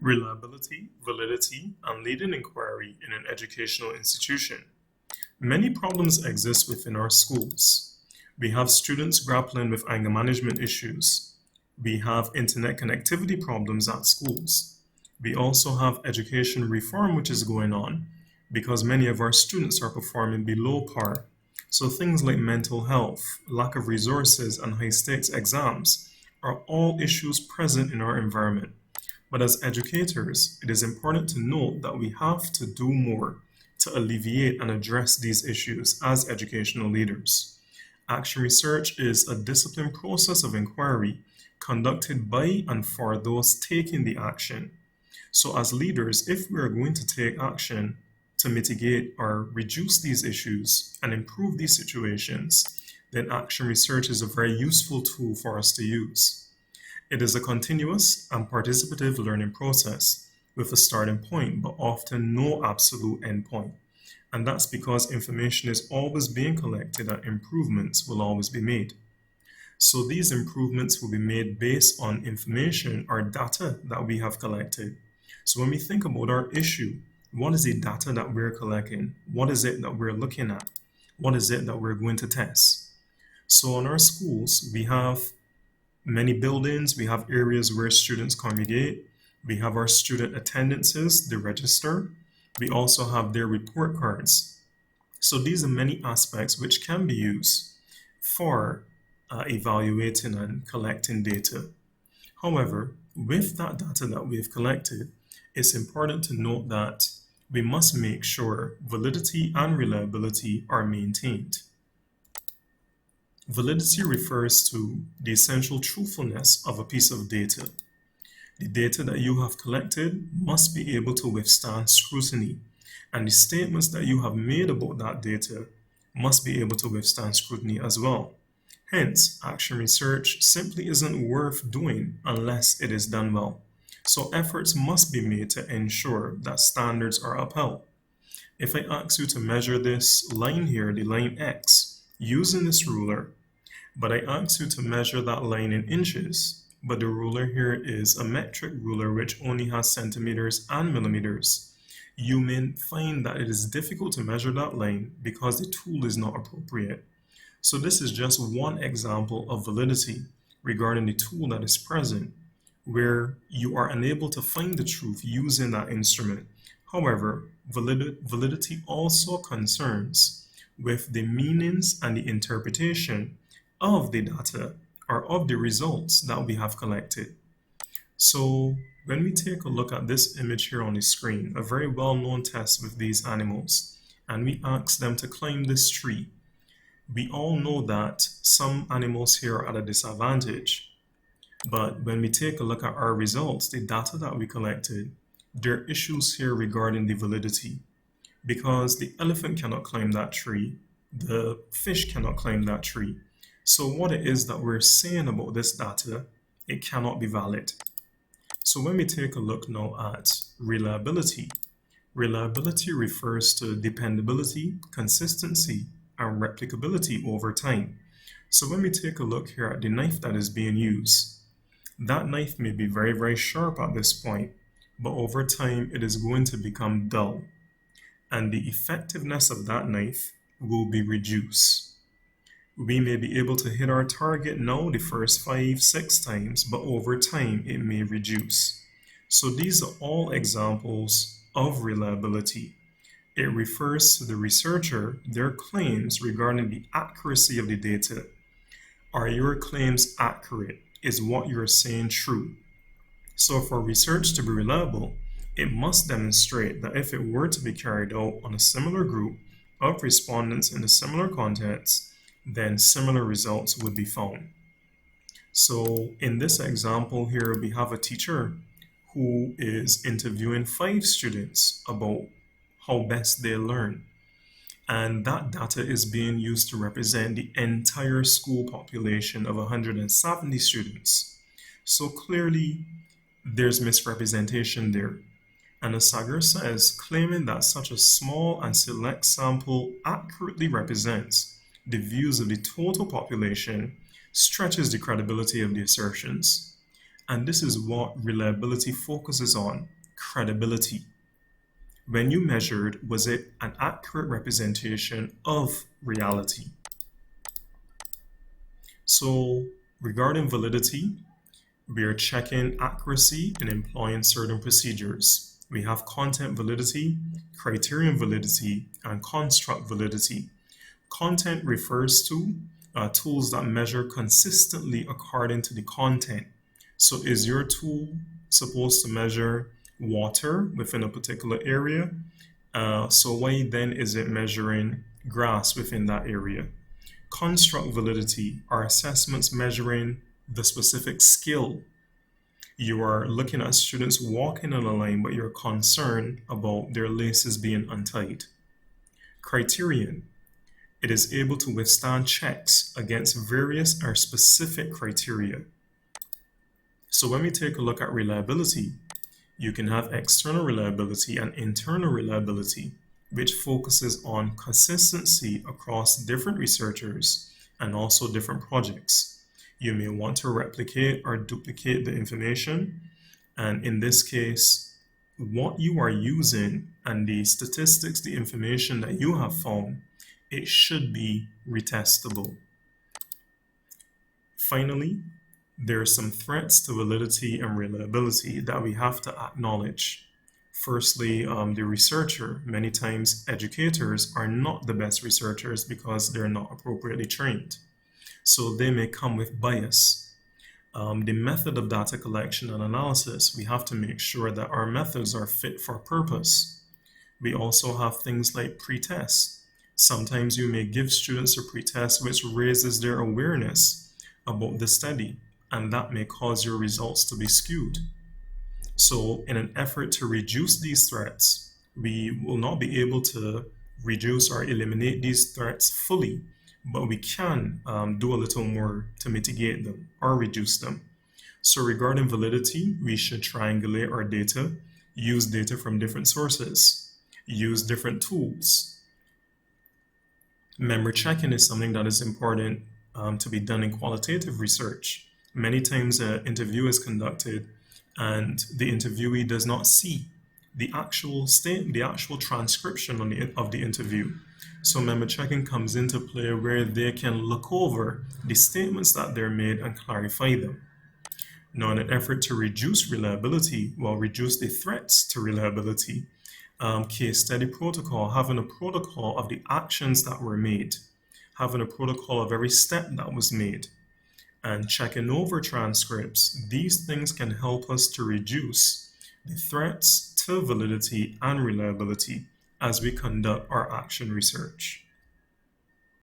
Reliability, validity, and leading inquiry in an educational institution. Many problems exist within our schools. We have students grappling with anger management issues. We have internet connectivity problems at schools. We also have education reform which is going on because many of our students are performing below par. So things like mental health, lack of resources, and high stakes exams are all issues present in our environment. But as educators, it is important to note that we have to do more to alleviate and address these issues as educational leaders. Action research is a disciplined process of inquiry conducted by and for those taking the action. So, as leaders, if we are going to take action to mitigate or reduce these issues and improve these situations, then action research is a very useful tool for us to use. It is a continuous and participative learning process with a starting point, but often no absolute endpoint. And that's because information is always being collected and improvements will always be made. So these improvements will be made based on information or data that we have collected. So when we think about our issue, what is the data that we're collecting? What is it that we're looking at? What is it that we're going to test? So in our schools, we have many buildings, we have areas where students congregate, we have our student attendances, the register, we also have their report cards. So these are many aspects which can be used for evaluating and collecting data. However, with that data that we've collected, it's important to note that we must make sure validity and reliability are maintained. Validity refers to the essential truthfulness of a piece of data. The data that you have collected must be able to withstand scrutiny, and the statements that you have made about that data must be able to withstand scrutiny as well. Hence, action research simply isn't worth doing unless it is done well. So efforts must be made to ensure that standards are upheld. If I ask you to measure this line here, the line X, using this ruler, but I ask you to measure that line in inches, but the ruler here is a metric ruler which only has centimeters and millimeters, you may find that it is difficult to measure that line because the tool is not appropriate. So this is just one example of validity regarding the tool that is present, where you are unable to find the truth using that instrument. However, validity also concerns with the meanings and the interpretation of the data or of the results that we have collected. So when we take a look at this image here on the screen, a very well-known test with these animals, and we ask them to climb this tree, we all know that some animals here are at a disadvantage. But when we take a look at our results, the data that we collected, there are issues here regarding the validity because the elephant cannot climb that tree, the fish cannot climb that tree. So what it is that we're saying about this data, it cannot be valid. So when we take a look now at reliability, reliability refers to dependability, consistency, and replicability over time. So when we take a look here at the knife that is being used, that knife may be very, very sharp at this point, but over time it is going to become dull, and the effectiveness of that knife will be reduced. We may be able to hit our target now the first 5-6 times, but over time it may reduce. So these are all examples of reliability. It refers to the researcher, their claims regarding the accuracy of the data. Are your claims accurate? Is what you're saying true? So for research to be reliable, it must demonstrate that if it were to be carried out on a similar group of respondents in a similar context, then similar results would be found. So in this example here, we have a teacher who is interviewing 5 students about how best they learn. And that data is being used to represent the entire school population of 170 students. So clearly, there's misrepresentation there. And as Sagar says, claiming that such a small and select sample accurately represents the views of the total population stretches the credibility of the assertions. And this is what reliability focuses on, credibility. When you measured, was it an accurate representation of reality? So regarding validity, we are checking accuracy in employing certain procedures. We have content validity, criterion validity, and construct validity. Content refers to tools that measure consistently according to the content. So is your tool supposed to measure water within a particular area? So why then is it measuring grass within that area? Construct validity are assessments measuring the specific skill. You are looking at students walking on a line, but you're concerned about their laces being untied. Criterion. It is able to withstand checks against various or specific criteria. So when we take a look at reliability, you can have external reliability and internal reliability, which focuses on consistency across different researchers and also different projects. You may want to replicate or duplicate the information, and in this case, what you are using and the statistics, the information that you have found, it should be retestable. Finally, there are some threats to validity and reliability that we have to acknowledge. Firstly, the researcher. Many times educators are not the best researchers because they're not appropriately trained. So they may come with bias. The method of data collection and analysis, we have to make sure that our methods are fit for purpose. We also have things like pretest. Sometimes you may give students a pretest which raises their awareness about the study, and that may cause your results to be skewed. So in an effort to reduce these threats, we will not be able to reduce or eliminate these threats fully, but we can do a little more to mitigate them or reduce them. So regarding validity, we should triangulate our data, use data from different sources, use different tools. Memory checking is something that is important to be done in qualitative research. Many times an interview is conducted and the interviewee does not see the actual transcription of the interview. So memory checking comes into play where they can look over the statements that they're made and clarify them. Now, in an effort to reduce reliability, reduce the threats to reliability, case study protocol, having a protocol of the actions that were made, having a protocol of every step that was made, and checking over transcripts. These things can help us to reduce the threats to validity and reliability as we conduct our action research.